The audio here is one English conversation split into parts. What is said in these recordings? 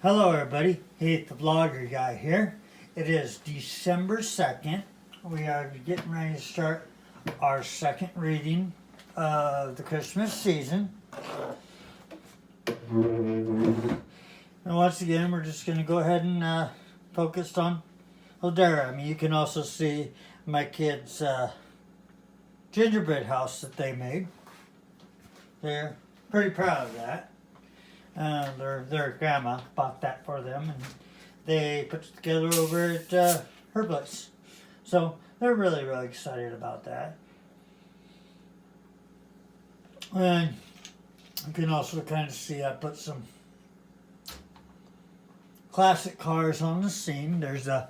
Hello everybody, Heath the Vlogger Guy here. It is December 2nd. We are getting ready to start our second reading of the Christmas season. And once again, we're just going to go ahead and focus on Ladera. I mean, you can also see my kids' gingerbread house that they made. They're pretty proud of that. Their grandma bought that for them, and they put it together over at her place. So they're really, really excited about that. And you can also kind of see I put some classic cars on the scene. There's a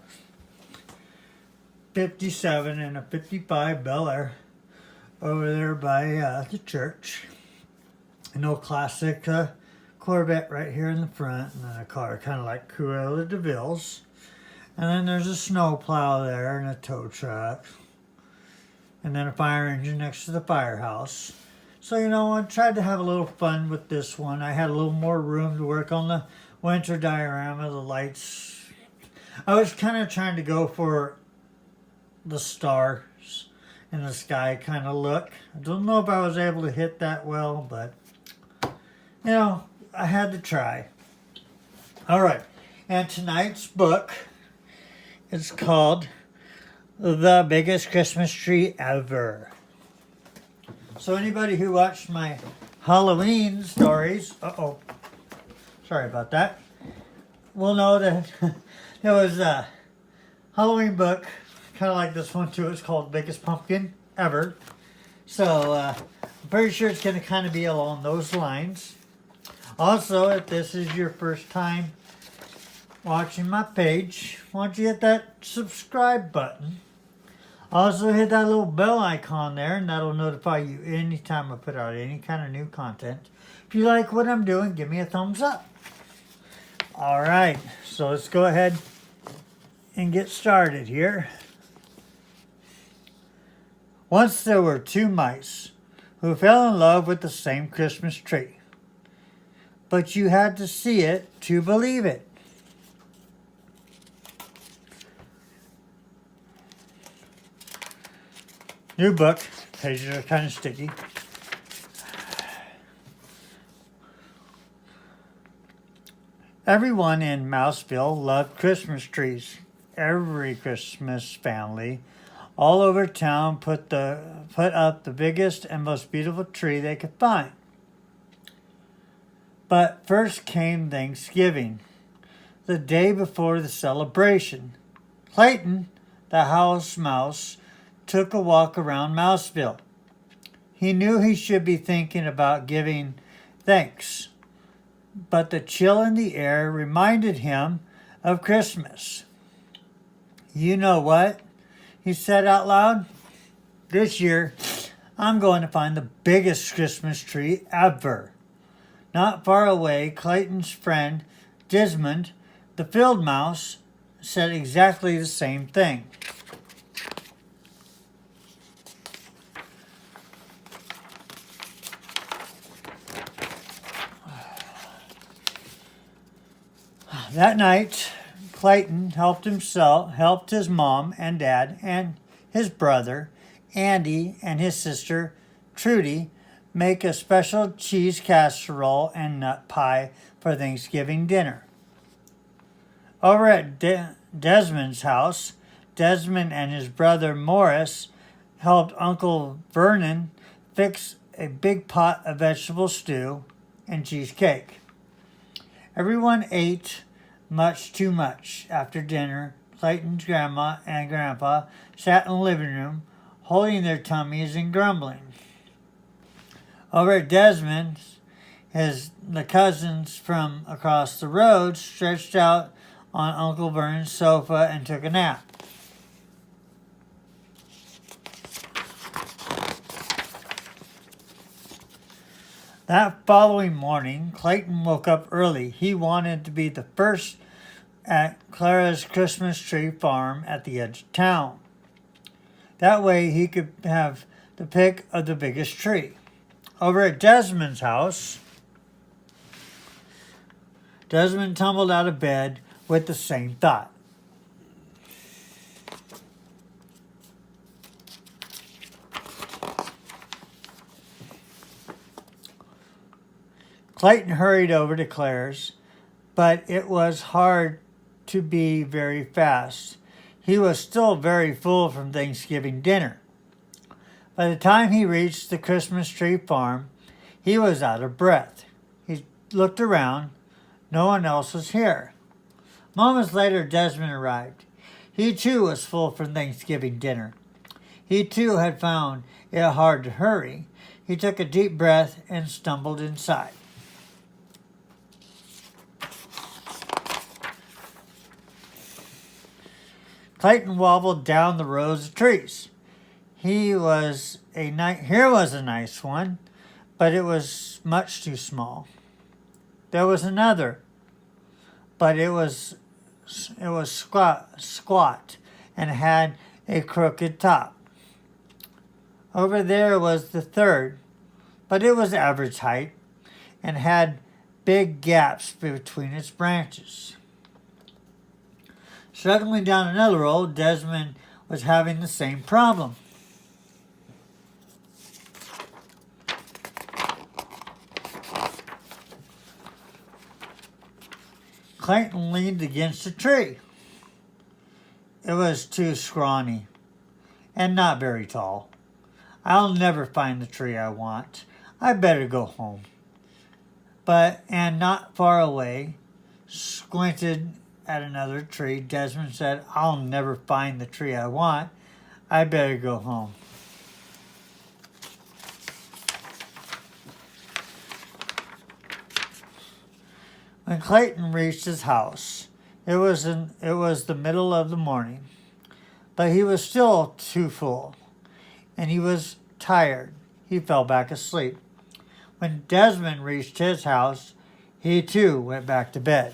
57 and a 55 Bel Air over there by the church. An old classic Corvette right here in the front, and then a car kind of like Cruella de Vil's. And then there's a snow plow there and a tow truck. And then a fire engine next to the firehouse. So, you know, I tried to have a little fun with this one. I had a little more room to work on the winter diorama, the lights. I was kind of trying to go for the stars in the sky kind of look. I don't know if I was able to hit that well, but, you know, I had to try. All right, and tonight's book is called The Biggest Christmas Tree Ever. So anybody who watched my Halloween stories, sorry about that, will know that there was a Halloween book, kind of like this one too. It's called Biggest Pumpkin Ever. So I'm pretty sure it's going to kind of be along those lines. Also, if this is your first time watching my page, why don't you hit that subscribe button. Also, hit that little bell icon there, and that'll notify you anytime I put out any kind of new content. If you like what I'm doing, give me a thumbs up. Alright, so let's go ahead and get started here. Once there were two mice who fell in love with the same Christmas tree. But you had to see it to believe it. New book. Pages are kind of sticky. Everyone in Mouseville loved Christmas trees. Every Christmas family all over town put up the biggest and most beautiful tree they could find. But first came Thanksgiving, the day before the celebration. Clayton, the house mouse, took a walk around Mouseville. He knew he should be thinking about giving thanks, but the chill in the air reminded him of Christmas. You know what? He said out loud. This year, I'm going to find the biggest Christmas tree ever. Not far away, Clayton's friend, Desmond, the field mouse, said exactly the same thing. That night, Clayton helped his mom and dad and his brother, Andy, and his sister, Trudy, make a special cheese casserole and nut pie for Thanksgiving dinner. Over at Desmond's house, Desmond and his brother Morris helped Uncle Vernon fix a big pot of vegetable stew and cheesecake. Everyone ate much too much. After dinner, Clayton's grandma and grandpa sat in the living room, holding their tummies and grumbling. Over at Desmond's, the cousins from across the road stretched out on Uncle Vernon's sofa and took a nap. That following morning, Clayton woke up early. He wanted to be the first at Clara's Christmas tree farm at the edge of town. That way he could have the pick of the biggest tree. Over at Desmond's house, Desmond tumbled out of bed with the same thought. Clayton hurried over to Claire's, but it was hard to be very fast. He was still very full from Thanksgiving dinner. By the time he reached the Christmas tree farm, he was out of breath. He looked around. No one else was here. Moments later, Desmond arrived. He too was full from Thanksgiving dinner. He too had found it hard to hurry. He took a deep breath and stumbled inside. Clayton wobbled down the rows of trees. Here was a nice one, but it was much too small. There was another, but it was squat and had a crooked top. Over there was the third, but it was average height and had big gaps between its branches. Struggling down another row, Desmond was having the same problem. Clayton leaned against a tree. It was too scrawny and not very tall. I'll never find the tree I want. I better go home. And not far away, squinted at another tree, Desmond said, I'll never find the tree I want. I better go home. When Clayton reached his house, it was the middle of the morning, but he was still too full, and he was tired. He fell back asleep. When Desmond reached his house, he too went back to bed.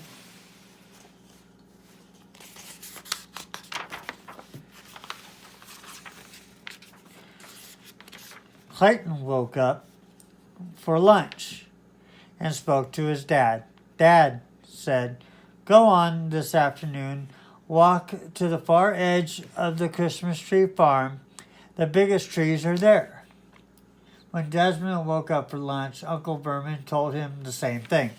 Clayton woke up for lunch and spoke to his dad. Dad said, go on this afternoon, walk to the far edge of the Christmas tree farm. The biggest trees are there. When Desmond woke up for lunch, Uncle Vernon told him the same thing.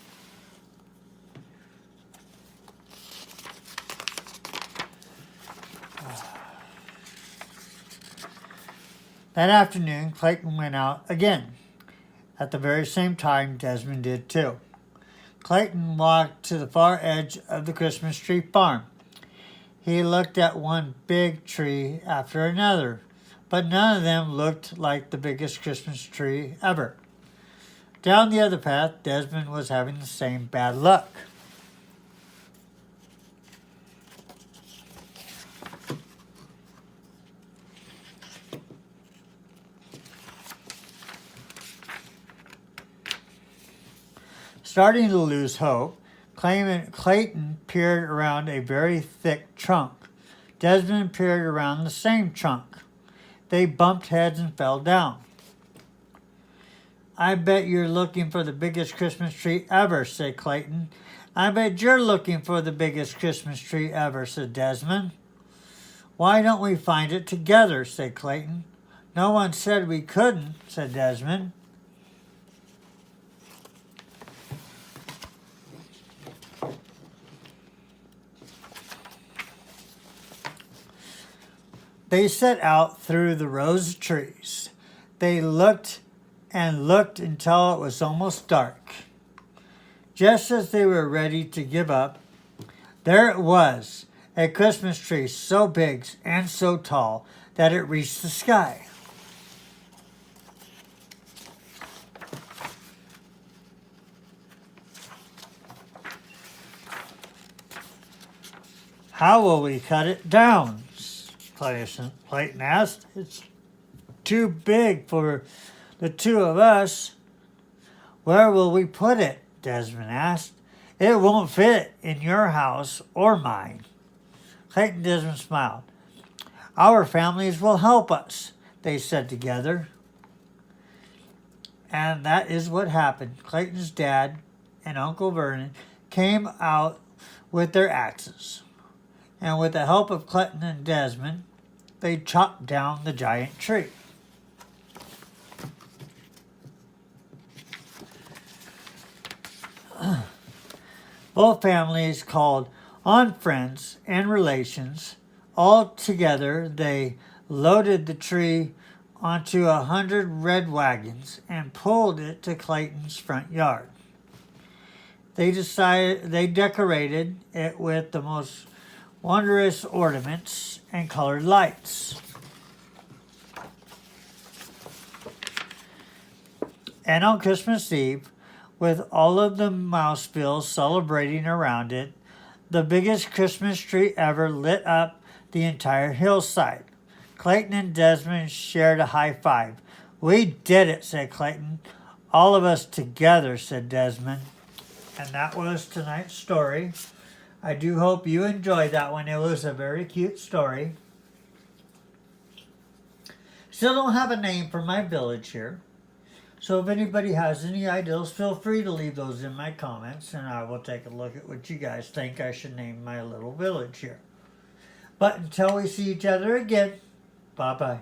That afternoon, Clayton went out again. At the very same time, Desmond did too. Clayton walked to the far edge of the Christmas tree farm. He looked at one big tree after another, but none of them looked like the biggest Christmas tree ever. Down the other path, Desmond was having the same bad luck. Starting to lose hope, Clayton peered around a very thick trunk. Desmond peered around the same trunk. They bumped heads and fell down. I bet you're looking for the biggest Christmas tree ever, said Clayton. I bet you're looking for the biggest Christmas tree ever, said Desmond. Why don't we find it together, said Clayton. No one said we couldn't, said Desmond. They set out through the rows of trees. They looked and looked until it was almost dark. Just as they were ready to give up, there it was, a Christmas tree so big and so tall that it reached the sky. How will we cut it down? Clayton asked. It's too big for the two of us. Where will we put it? Desmond asked. It won't fit in your house or mine. Clayton and Desmond smiled. Our families will help us, they said together. And that is what happened. Clayton's dad and Uncle Vernon came out with their axes, and with the help of Clayton and Desmond, they chopped down the giant tree. Both families called on friends and relations. All together, they loaded the tree onto 100 red wagons and pulled it to Clayton's front yard. They decorated it with the most wondrous ornaments and colored lights. And on Christmas Eve, with all of the Mousevilles celebrating around it, the biggest Christmas tree ever lit up the entire hillside. Clayton and Desmond shared a high five. "We did it," said Clayton. "All of us together," said Desmond. And that was tonight's story. I do hope you enjoyed that one. It was a very cute story. Still don't have a name for my village here. So if anybody has any ideas, feel free to leave those in my comments, and I will take a look at what you guys think I should name my little village here. But until we see each other again, bye-bye.